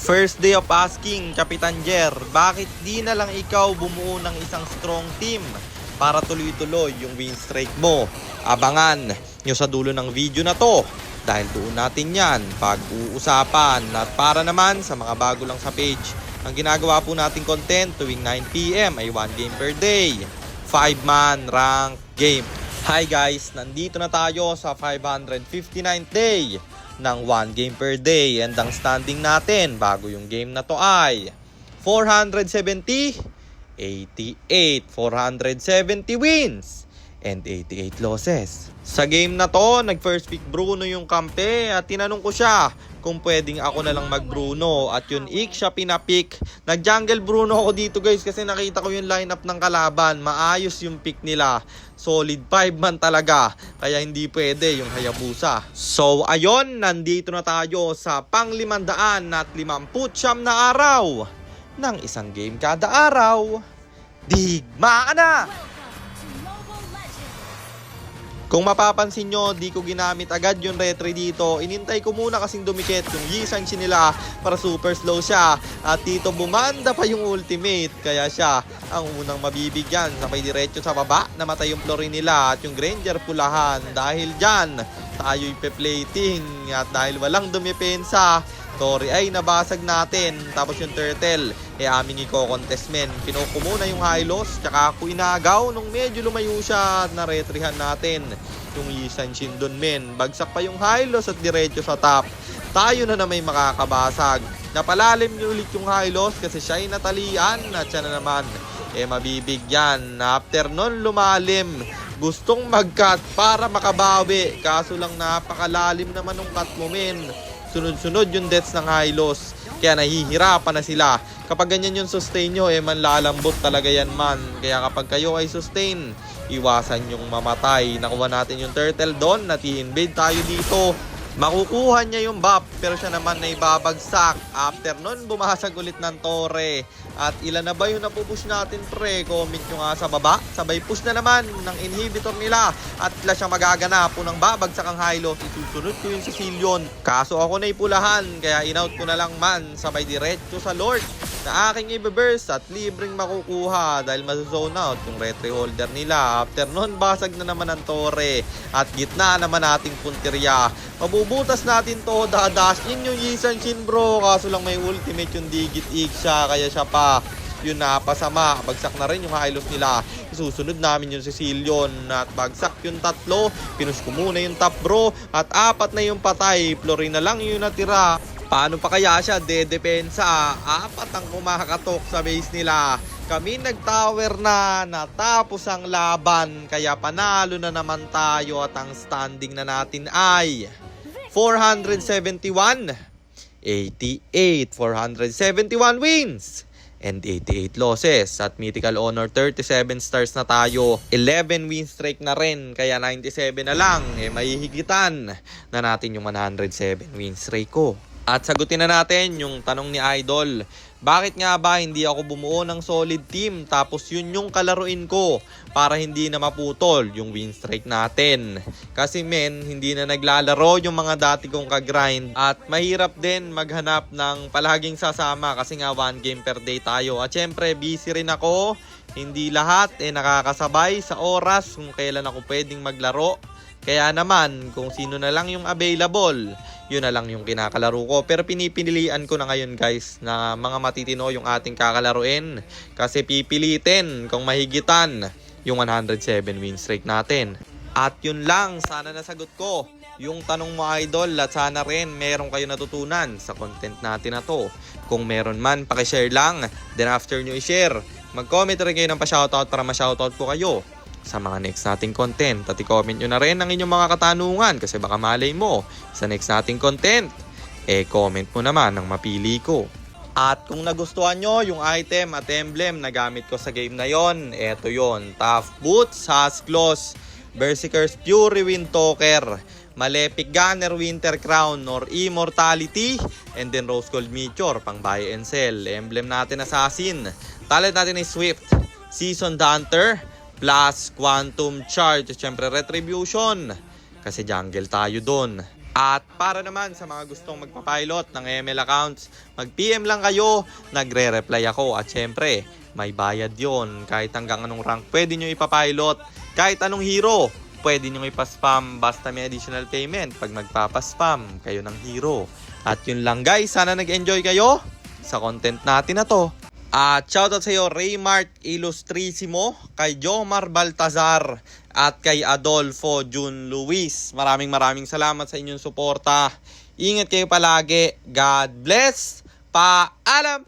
First day of asking, Kapitan Jer, bakit di na lang ikaw bumuo ng isang strong team para tuloy-tuloy yung win streak mo? Abangan nyo sa dulo ng video na to dahil doon natin yan pag-uusapan. At para naman sa mga bago lang sa page, ang ginagawa po nating content tuwing 9 PM ay 1 game per day, 5-man rank game. Hi guys, nandito na tayo sa 559th day ng 1 game per day, and ang standing natin bago yung game na to ay 470, 88, 470 wins and 88 losses. Sa game na to, nag-first pick Bruno yung kampe at tinanong ko siya kung pwedeng ako na lang mag-Bruno at yun siya pinapick. Nag-jungle Bruno ako dito guys kasi nakita ko yung lineup ng kalaban. Maayos yung pick nila. Solid 5-man talaga. Kaya hindi pwede yung Hayabusa. So ayun, nandito na tayo sa pang 559 na araw ng isang game kada araw. Digma ka na! Kung mapapansin nyo, di ko ginamit agad yung retry dito. Inintay ko muna kasing dumikit yung Yi Sanchi nila para super slow siya. At dito bumanda pa yung ultimate. Kaya siya ang unang mabibigyan. Sabay diretso sa baba, namatay yung Florin nila at yung Granger pulahan. Dahil dyan, tayo ipe-plating. At dahil walang dumipensa, Tori ay nabasag natin. Tapos yung Turtle, aming i-contest men. Pinuko muna yung Hylos, tsaka ako inagaw nung medyo lumayo siya at naretrihan natin yung Yisan Shindon men. Bagsak pa yung Hylos at diretso sa top. Tayo na may makakabasag. Napalalim niyo ulit yung Hylos kasi siya ay natalian at siya na naman mabibigyan. After nun lumalim, gustong mag-cut para makabawi. Kaso lang napakalalim naman ng cut mo men. Sunod-sunod yung deaths ng Hylos. Kaya nahihirapan na sila. Kapag ganyan yung sustain nyo, manlalambot talaga yan man. Kaya kapag kayo ay sustain, iwasan yung mamatay. Nakuha natin yung Turtle doon. Nati-invade tayo dito. Makukuha niya yung buff, pero siya naman na ibabagsak. After nun, bumasag ulit ng Torre. At ilan na ba yung napupush natin pre? Comment nyo nga sa baba. Sabay push na naman ng inhibitor nila. At sila siyang magaganap. Unang babagsak ang Hylos, isusunod ko yung Sicilian. Kaso ako na ipulahan, kaya in-out ko na lang man. Sabay diretso sa Lord na aking i-burst at libreng makukuha dahil mazozone out yung retry holder nila. After nun, basag na naman ang Torre. At gitna naman nating punteriya. Mabubutas natin to, dadash in yung Yisan Shin bro. Kaso lang may ultimate yung Digit-Ig siya, kaya siya pa yun napasama. Bagsak na rin yung Hylos nila. Isusunod namin yung Sicilian at bagsak yung tatlo. Pinush ko muna yung top bro at 4 na yung patay. Florin na lang yung natira. Paano pa kaya siya dedepensa? 4 ang kumakatok sa base nila. Kami nag-tower na, natapos ang laban. Kaya panalo na naman tayo at ang standing na natin ay 471, 88, 471 wins and 88 losses. At Mythical Honor 37 stars na tayo. 11 win streak na rin. Kaya 97 na lang. Mahihigitan na natin yung 107 win streak ko. At sagutin na natin yung tanong ni Idol. Bakit nga ba hindi ako bumuo ng solid team tapos yun yung kalaruin ko para hindi na maputol yung win streak natin? Kasi men, hindi na naglalaro yung mga dati kong kagrind at mahirap din maghanap ng palaging sasama kasi nga 1 game per day tayo. At syempre busy rin ako, hindi lahat nakakasabay sa oras kung kailan ako pwedeng maglaro. Kaya naman, kung sino na lang yung available, yun na lang yung kinakalaro ko. Pero pinipilian ko na ngayon guys na mga matitino yung ating kakalaruin. Kasi pipilitin kung mahigitan yung 107 win streak natin. At yun lang, sana nasagot ko yung tanong mo idol. At sana rin meron kayo natutunan sa content natin na to. Kung meron man, pakishare lang. Then after nyo i-share, mag-comment rin kayo ng pa-shoutout para ma-shoutout po kayo sa mga next nating content. At i-comment nyo na rin ang inyong mga katanungan kasi baka malay mo sa next nating content, comment mo naman ang mapili ko. At kung nagustuhan nyo yung item at emblem na gamit ko sa game na yon, eto yon: Tough Boots, Husklos, Berserker's Fury Windtalker, Malefic Gunner Winter Crown or Immortality, and then Rose Gold Meteor pang buy and sell. Emblem natin Assassin. Talent natin ay Swift, Seasoned Hunter, plus Quantum Charge. Siyempre Retribution kasi jungle tayo doon. At para naman sa mga gustong magpapilot ng ML accounts, mag-PM lang kayo, nagre-reply ako. At syempre, may bayad yon. Kahit hanggang anong rank pwede nyo ipapilot. Kahit anong hero, pwede nyo ipaspam basta may additional payment pag magpapaspam kayo ng hero. At yun lang guys, sana nag-enjoy kayo sa content natin na to. At shoutout sa iyo Raymart Ilustrisimo, kay Jomar Baltazar at kay Adolfo Jun Luis. Maraming salamat sa inyong suporta. Ingat kayo palagi. God bless. Paalam!